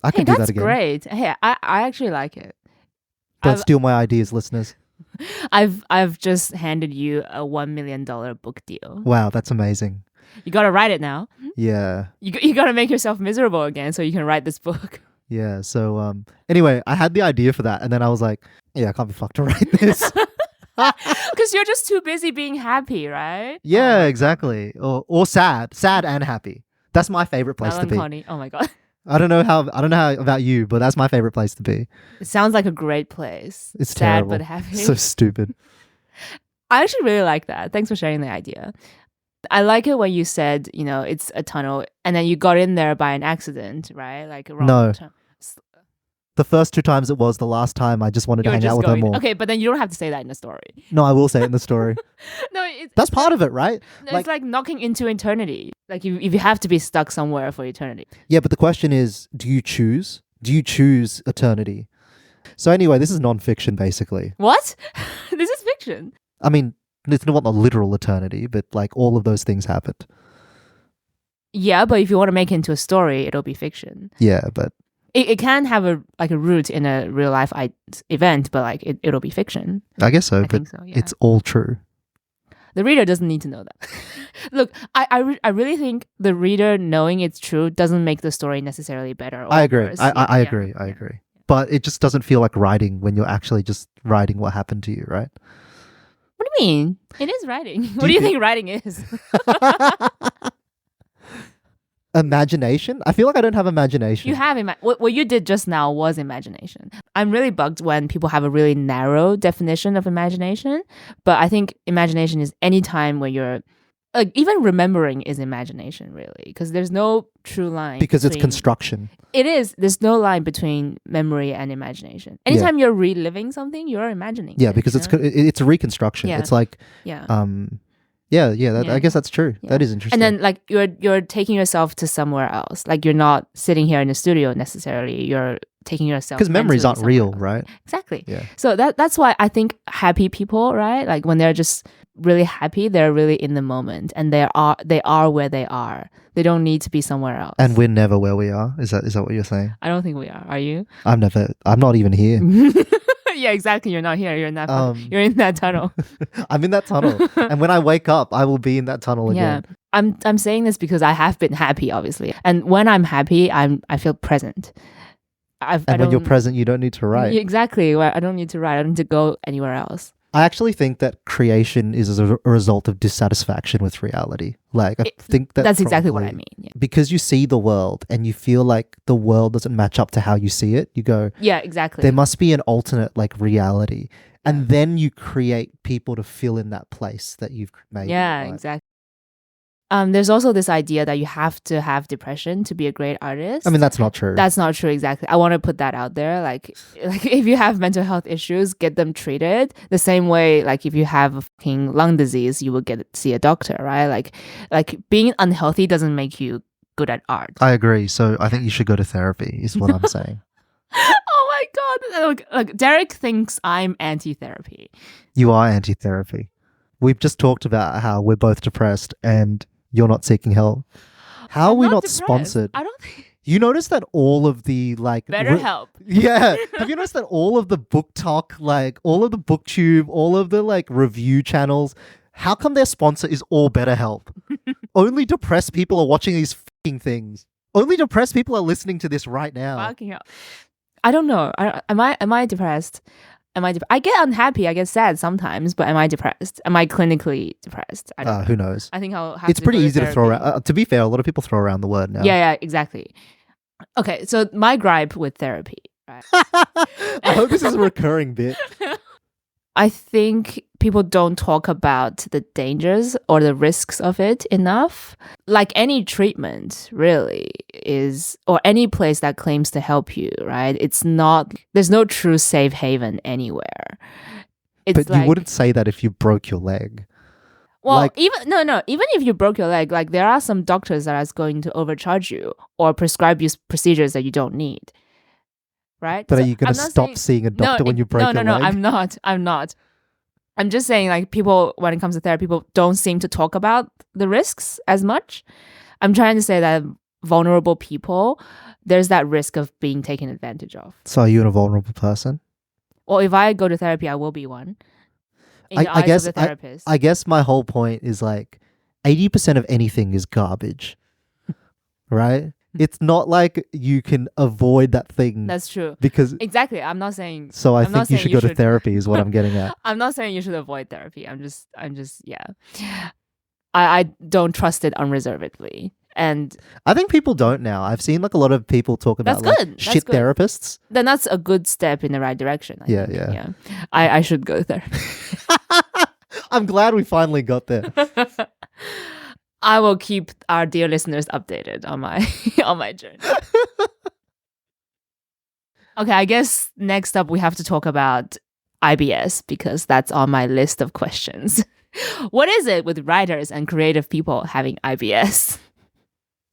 I can do that again. That's great. Hey, I actually like it. Don't steal my ideas, listeners. I've just handed you a $1 million book deal. Wow, that's amazing. You got to write it now. Yeah. You got to make yourself miserable again so you can write this book. Yeah. So anyway, I had the idea for that, and then I was like, yeah, I can't be fucked to write this. Because you're just too busy being happy, right? Yeah, exactly. Or sad and happy. That's my favorite place to be. Oh my god. I don't know how about you, but that's my favorite place to be. It sounds like a great place. It's sad terrible. But happy. So stupid. I actually really like that. Thanks for sharing the idea. I like it when you said, it's a tunnel and then you got in there by an accident, right? Like a wrong turn. The first 2 times it was. The last time I just wanted to hang out with her more. Okay, but then you don't have to say that in the story. No, I will say it in the story. That's part of it, right? It's like knocking into eternity. Like if you have to be stuck somewhere for eternity. Yeah, but the question is, do you choose? Do you choose eternity? So anyway, this is non-fiction, basically. What? This is fiction. I mean, it's not a literal eternity, but like all of those things happened. Yeah, but if you want to make it into a story, it'll be fiction. Yeah, but it can have a root in a real life event, but like it'll be fiction. I guess so, but it's all true. The reader doesn't need to know that. Look, I really think the reader knowing it's true doesn't make the story necessarily better. Or I agree. Worse. I agree. I agree. But it just doesn't feel like writing when you're actually just writing what happened to you, right? What do you mean? It is writing. What do you think writing is? Imagination? I feel like I don't have imagination. You have what you did just now was imagination. I'm really bugged when people have a really narrow definition of imagination, but I think imagination is any time when you're like, even remembering is imagination, really, because there's no true line. Because it's construction. It is. There's no line between memory and imagination. Anytime you're reliving something, you're imagining. Yeah, because it's a reconstruction. Yeah. It's like I guess that's true. Yeah. That is interesting. And then like you're taking yourself to somewhere else. Like you're not sitting here in the studio necessarily. You're taking yourself because memories aren't real, right? Exactly. Yeah. So that's why I think happy people, right? Like when they're just really happy, they're really in the moment, and they are where they are. They don't need to be somewhere else. And we're never where we are. Is that what you're saying? I don't think we are. Are you? I'm not even here. Yeah, exactly. You're not here. You're in that. You're in that tunnel. I'm in that tunnel, and when I wake up, I will be in that tunnel again. Yeah, I'm saying this because I have been happy, obviously, and when I'm happy, I feel present. And when you're present, you don't need to write. Exactly. I don't need to write. I don't need to go anywhere else. I actually think that creation is a result of dissatisfaction with reality. Like, I think that's exactly what I mean. Yeah. Because you see the world and you feel like the world doesn't match up to how you see it. You go, yeah, exactly. There must be an alternate like reality. And then you create people to fill in that place that you've made. Yeah, exactly. There's also this idea that you have to have depression to be a great artist. I mean, that's not true. That's not true, exactly. I want to put that out there. Like if you have mental health issues, get them treated. The same way, like if you have a fucking lung disease, you will see a doctor, right? Like being unhealthy doesn't make you good at art. I agree. So I think you should go to therapy, is what I'm saying. Oh my God. Look, Derek thinks I'm anti-therapy. You are anti-therapy. We've just talked about how we're both depressed and you're not seeking help. How are we not depressed. sponsored? I don't think. You notice that all of the like BetterHelp. Yeah. Have you noticed that all of the book talk, like all of the booktube, all of the like review channels, how come their sponsor is all BetterHelp? Only depressed people are watching these fucking things. Only depressed people are listening to this right now. Fucking hell. I don't know. Am I depressed? I get unhappy, I get sad sometimes, but am I depressed? Am I clinically depressed? I don't know. Who knows? I think I'll have It's to pretty go easy to throw therapy. around. To be fair, a lot of people throw around the word now. Yeah, exactly. Okay, so my gripe with therapy, right? I hope this is a recurring bit. I think people don't talk about the dangers or the risks of it enough. Like any treatment really is, or any place that claims to help you, right? It's not, there's no true safe haven anywhere. It's But you wouldn't say that if you broke your leg. Well, like, even if you broke your leg, like there are some doctors that are going to overcharge you or prescribe you procedures that you don't need. Right? But So are you going to stop seeing a doctor when you break your leg? No, I'm not. I'm just saying, like, people, when it comes to therapy, people don't seem to talk about the risks as much. I'm trying to say that vulnerable people, there's that risk of being taken advantage of. So are you a vulnerable person? Well, if I go to therapy, I will be one. In the eyes of the therapist. I guess my whole point is like 80% of anything is garbage, right? It's not like you can avoid that thing. That's true. Because exactly, I'm not saying. So I think you should go to therapy is what I'm getting at. I'm not saying you should avoid therapy. I'm just yeah. I don't trust it unreservedly. And I think people don't now. I've seen like a lot of people talk about shit therapists. Then that's a good step in the right direction. I think. Yeah. I should go to therapy. I'm glad we finally got there. I will keep our dear listeners updated on my on my journey. Okay, I guess next up we have to talk about IBS because that's on my list of questions. What is it with writers and creative people having IBS?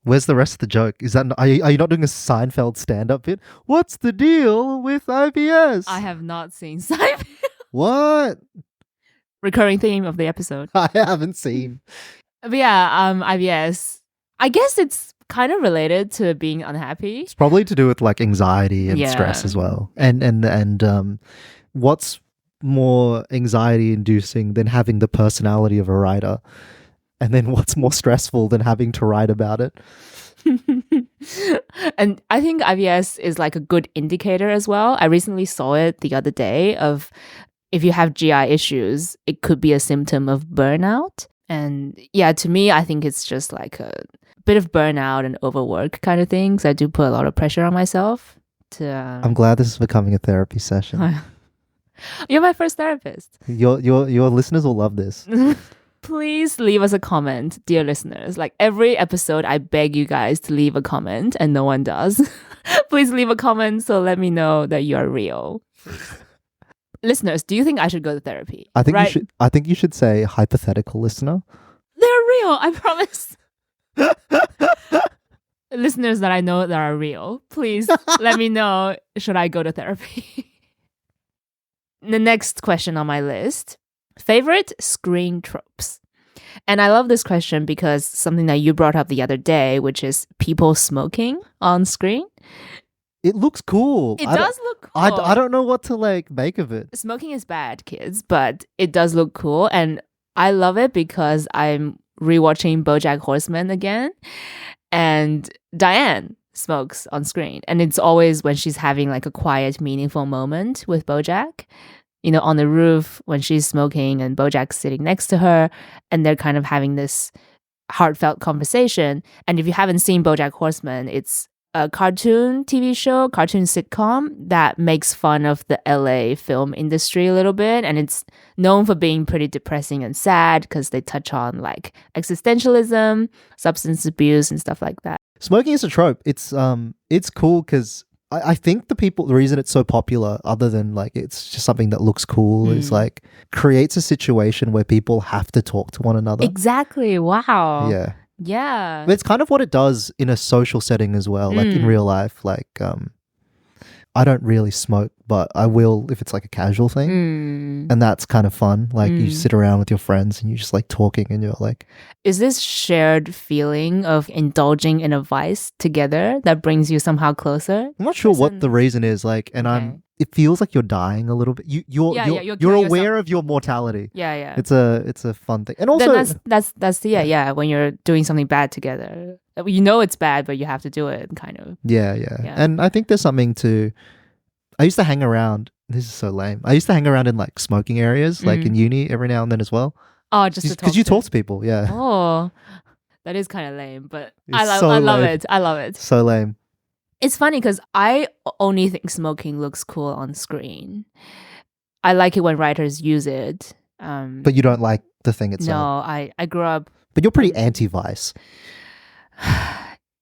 Where's the rest of the joke? Is that are you not doing a Seinfeld stand-up bit? What's the deal with IBS? I have not seen Seinfeld. What? Recurring theme of the episode. I haven't seen. But yeah, IBS. I guess it's kind of related to being unhappy. It's probably to do with like anxiety and stress as well. And what's more anxiety inducing than having the personality of a writer? And then what's more stressful than having to write about it? And I think IBS is like a good indicator as well. I recently saw it the other day of if you have GI issues, it could be a symptom of burnout. And yeah, to me, I think it's just like a bit of burnout and overwork kind of thing. So I do put a lot of pressure on myself. I'm glad this is becoming a therapy session. You're my first therapist. Your listeners will love this. Please leave us a comment, dear listeners. Like every episode, I beg you guys to leave a comment and no one does. Please leave a comment so let me know that you are real. Listeners, do you think I should go to therapy? I think you should say hypothetical listener. They're real, I promise. Listeners that I know that are real, please let me know, should I go to therapy? The next question on my list, favorite screen tropes. And I love this question because something that you brought up the other day, which is people smoking on screen. It looks cool. It does look cool. I don't know what to like make of it. Smoking is bad, kids, but it does look cool. And I love it because I'm rewatching BoJack Horseman again. And Diane smokes on screen. And it's always when she's having like a quiet, meaningful moment with BoJack. You know, on the roof when she's smoking and BoJack's sitting next to her. And they're kind of having this heartfelt conversation. And if you haven't seen BoJack Horseman, it's a cartoon TV show, cartoon sitcom that makes fun of the LA film industry a little bit. And it's known for being pretty depressing and sad because they touch on like existentialism, substance abuse and stuff like that. Smoking is a trope. It's cool because I think the reason it's so popular, other than like it's just something that looks cool, is like creates a situation where people have to talk to one another. Exactly. Wow. Yeah. Yeah. But it's kind of what it does in a social setting as well, like in real life. Like, I don't really smoke, but I will if it's like a casual thing. And that's kind of fun. Like you sit around with your friends and you're just like talking and you're like... Is this shared feeling of indulging in a vice together that brings you somehow closer? I'm not sure what the reason is, like, and it feels like you're dying a little bit. You're aware of your mortality. Yeah. It's a fun thing. And also that's when you're doing something bad together. You know it's bad, but you have to do it, kind of. Yeah. And I think there's something to... I used to hang around... This is so lame. I used to hang around in like smoking areas, like in uni every now and then as well. Oh, just because you talk to people, yeah. Oh, that is kind of lame, but It's I love it. I love it. So lame. It's funny because I only think smoking looks cool on screen. I like it when writers use it. But you don't like the thing itself. No, I grew up... But you're pretty anti-vice.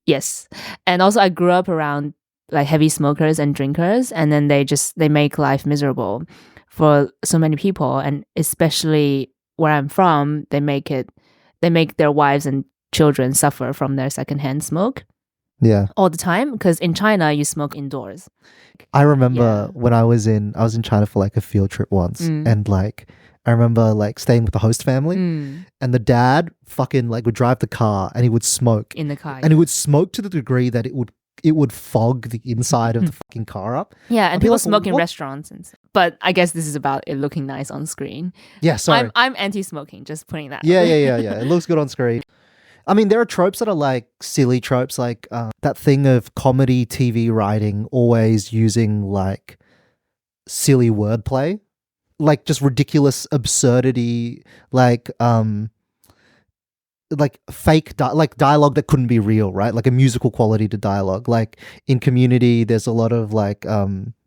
Yes. And also I grew up around like heavy smokers and drinkers, and then they make life miserable for so many people, and especially where I'm from, they make their wives and children suffer from their secondhand smoke. Yeah. All the time, because in China you smoke indoors. I remember when I was in China for like a field trip once, and like I remember like staying with the host family, and the dad fucking like would drive the car and he would smoke in the car, and he would smoke to the degree that it would fog the inside of the fucking car up. Yeah, and people smoke in restaurants and stuff. But I guess this is about it looking nice on screen. Yeah, sorry. I'm anti-smoking, just putting that. Yeah. It looks good on screen. I mean, there are tropes that are like silly tropes, like that thing of comedy TV writing always using like silly wordplay, like just ridiculous absurdity, like fake like dialogue that couldn't be real, right? Like a musical quality to dialogue. Like in Community, there's a lot of like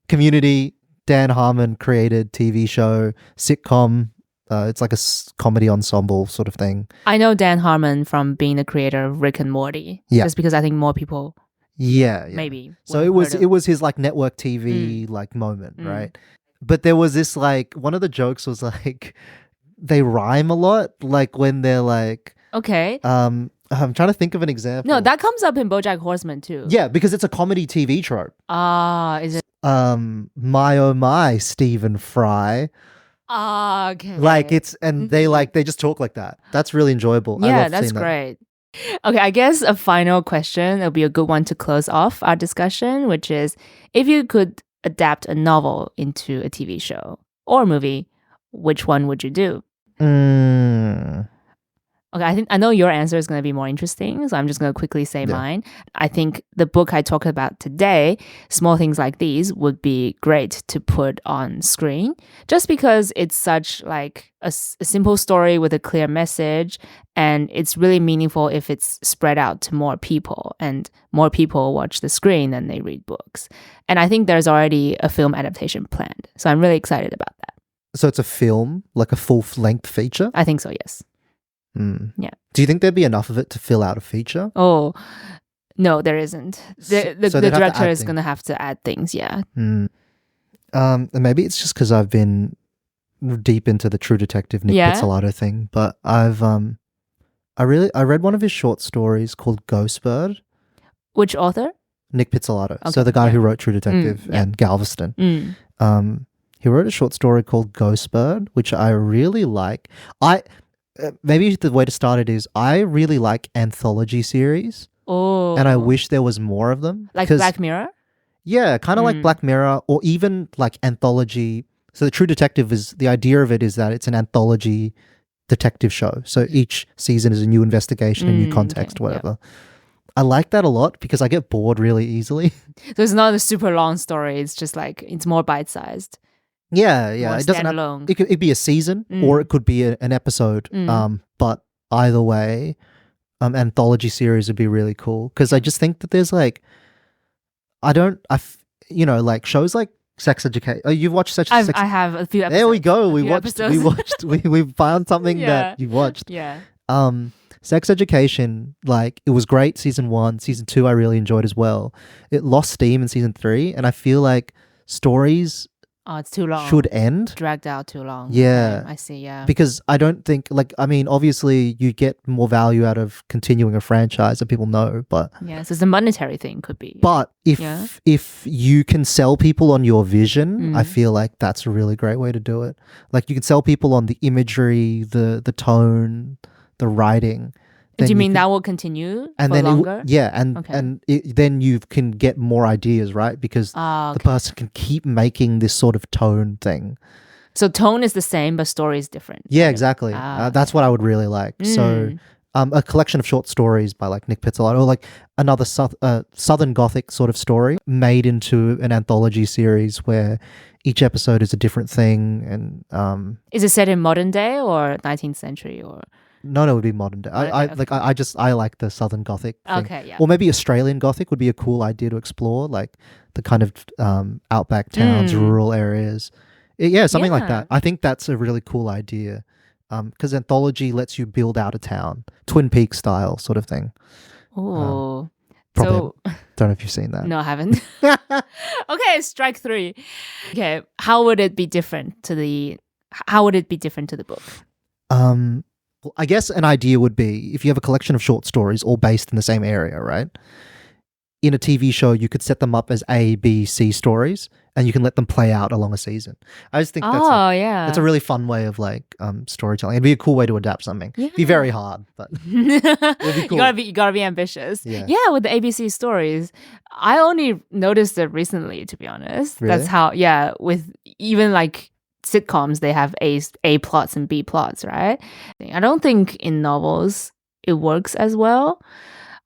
Community, Dan Harmon created TV show, sitcom. It's like a comedy ensemble sort of thing. I know Dan Harmon from being the creator of Rick and Morty. Yeah. Just because I think more people maybe. So it was his like network TV like moment, right? But there was this like, one of the jokes was like they rhyme a lot, like when they're like... Okay. I'm trying to think of an example. No, that comes up in BoJack Horseman too. Yeah, because it's a comedy TV trope. Is it? My oh my, Stephen Fry. Okay. Like it's, and they just talk like that. That's really enjoyable. Yeah, that's great. Okay, I guess a final question, it'll be a good one to close off our discussion, which is, if you could adapt a novel into a TV show or movie, which one would you do? Okay, I know your answer is going to be more interesting, so I'm just going to quickly say mine. I think the book I talked about today, Small Things Like These, would be great to put on screen, just because it's such like a simple story with a clear message, and it's really meaningful if it's spread out to more people, and more people watch the screen than they read books. And I think there's already a film adaptation planned, so I'm really excited about that. So it's a film, like a full-length feature? I think so, yes. Yeah. Do you think there'd be enough of it to fill out a feature? Oh, no, there isn't. The director is going to have to add things, yeah. And maybe it's just because I've been deep into the True Detective Nic Pizzolatto thing, but I read one of his short stories called Ghostbird. Which author? Nic Pizzolatto. Okay, so the guy who wrote True Detective and Galveston. He wrote a short story called Ghostbird, which I really like. Maybe the way to start it is, I really like anthology series. Oh. And I wish there was more of them. Like Black Mirror? Yeah, kind of like Black Mirror, or even like anthology. So the True Detective the idea of it is that it's an anthology detective show. So each season is a new investigation, a new context, whatever. Yeah. I like that a lot because I get bored really easily. So it's not a super long story. It's just like, it's more bite-sized. Yeah. More it doesn't have, it'd be a season or it could be an episode. But either way, anthology series would be really cool because I just think that there's like, like shows like Sex Education. Oh, you've watched Sex Education? I have a few episodes. There we go. We found something that you watched. Yeah. Sex Education, like it was great season 1. Season 2 I really enjoyed as well. It lost steam in season 3, and I feel like stories Oh, it's too long. should end. Dragged out too long. Yeah. I see, yeah. Because I don't think, obviously you get more value out of continuing a franchise that people know, but Yeah, so it's a monetary thing could be. But if you can sell people on your vision, I feel like that's a really great way to do it. Like you can sell people on the imagery, the tone, the writing. Do you mean that will continue and for then longer? Then you can get more ideas, right? Because the person can keep making this sort of tone thing. So tone is the same, but story is different. Yeah, exactly. That's what I would really like. So a collection of short stories by like Nic Pizzolatto, or like another Southern Gothic sort of story made into an anthology series where each episode is a different thing. And is it set in modern day or 19th century or? No, it would be modern day. I like the Southern Gothic thing. Okay, yeah. Or maybe Australian Gothic would be a cool idea to explore, like the kind of outback towns, rural areas. Something like that. I think that's a really cool idea. Because anthology lets you build out a town, Twin Peaks style sort of thing. Oh, don't know if you've seen that. No, I haven't. Okay, strike 3. Okay, how would it be different to the book? Well, I guess an idea would be if you have a collection of short stories all based in the same area, right? In a TV show, you could set them up as A, B, C stories, and you can let them play out along a season. I just think that's a really fun way of like storytelling. It'd be a cool way to adapt something. It'd be very hard, but it'd be cool. You gotta be ambitious. Yeah, with the ABC stories, I only noticed it recently, to be honest. Really? That's how. Yeah, with even like sitcoms, they have A plots and B plots, right? I don't think in novels it works as well.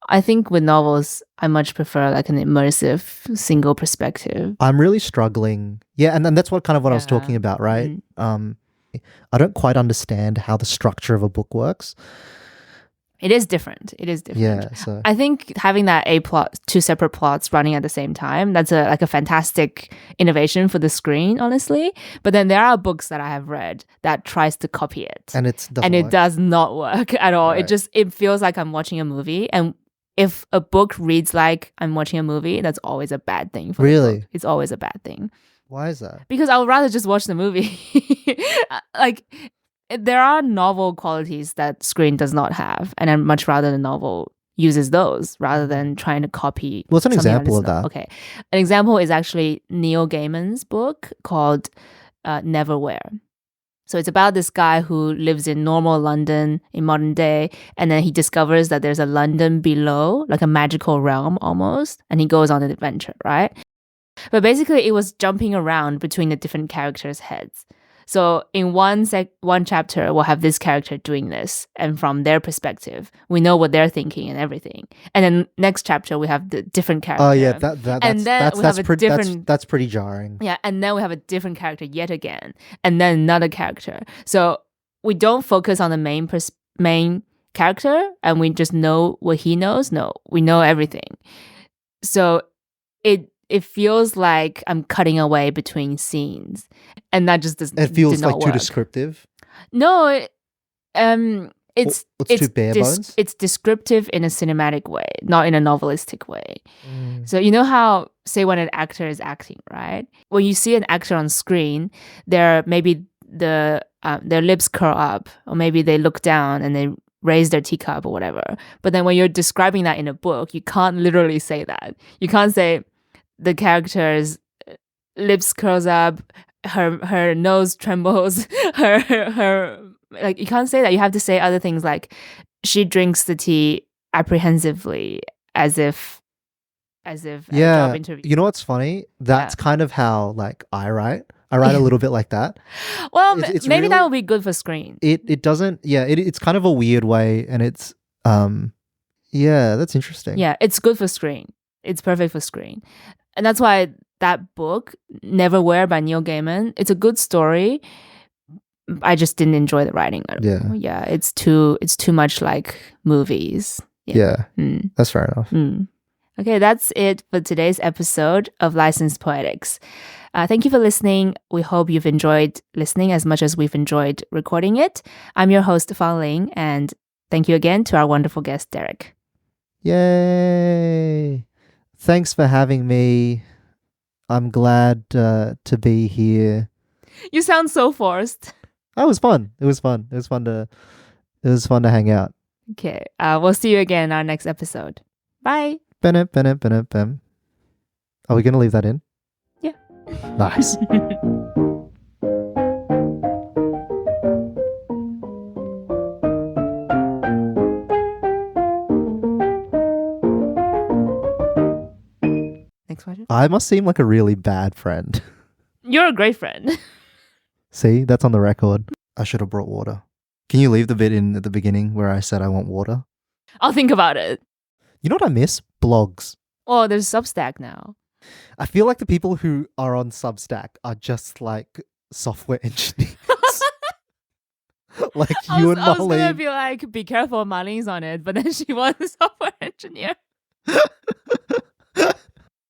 I think with novels, I much prefer like an immersive single perspective. I'm really struggling. Yeah, and that's what I was talking about, right? I don't quite understand how the structure of a book works. It is different. Yeah, so I think having that A plot, 2 separate plots running at the same time, that's a fantastic innovation for the screen, honestly. But then there are books that I have read that tries to copy it, and it does not work at all. Right. It feels like I'm watching a movie, and if a book reads like I'm watching a movie, that's always a bad thing for the book. It's always a bad thing. Why is that? Because I would rather just watch the movie. Like, there are novel qualities that screen does not have, and I'd much rather the novel uses those rather than trying to copy. What's an example of that? Okay. An example is actually Neil Gaiman's book called Neverwhere. So it's about this guy who lives in normal London in modern day, and then he discovers that there's a London below, like a magical realm almost, and he goes on an adventure, right? But basically it was jumping around between the different characters' heads. So in one chapter, we'll have this character doing this, and from their perspective, we know what they're thinking and everything. And then next chapter, we have the different character. Oh yeah, that's pretty jarring. Yeah, and then we have a different character yet again, and then another character. So we don't focus on the main character, and we just know what he knows. No, we know everything. So it feels like I'm cutting away between scenes, and that just doesn't. It feels like too work. descriptive. No, it's too bare bones. It's descriptive in a cinematic way, not in a novelistic way. So you know how, say, when an actor is acting, right? When you see an actor on screen, maybe their lips curl up, or maybe they look down and they raise their teacup or whatever. But then when you're describing that in a book, you can't literally say that. You can't say the character's lips curls up, her nose trembles, her like, you can't say that. You have to say other things like she drinks the tea apprehensively, as if at a job interview. You know what's funny? That's kind of how like I write a little bit like that. Well, maybe really, that would be good for screen. It doesn't. Yeah, it's kind of a weird way, and it's that's interesting. Yeah, it's good for screen. It's perfect for screen. And that's why that book, Neverwhere by Neil Gaiman, it's a good story. I just didn't enjoy the writing at all. Yeah, it's too much like movies. Yeah. That's fair enough. Okay, that's it for today's episode of Licensed Poetics. Thank you for listening. We hope you've enjoyed listening as much as we've enjoyed recording it. I'm your host, Fang Ling, and thank you again to our wonderful guest, Derek. Yay! Thanks for having me. I'm glad to be here. You sound so forced. That was fun. It was fun. It was fun to hang out. Okay. We'll see you again in our next episode. Bye. Bennett. Are we going to leave that in? Yeah. Nice. Next question. I must seem like a really bad friend. You're a great friend. See, that's on the record. I should have brought water. Can you leave the bit in at the beginning where I said I want water? I'll think about it. You know what I miss? Blogs. Oh, there's Substack now. I feel like the people who are on Substack are just like software engineers. Like you and I was Molly. gonna be like, be careful, Marlene's on it, but then she was a software engineer.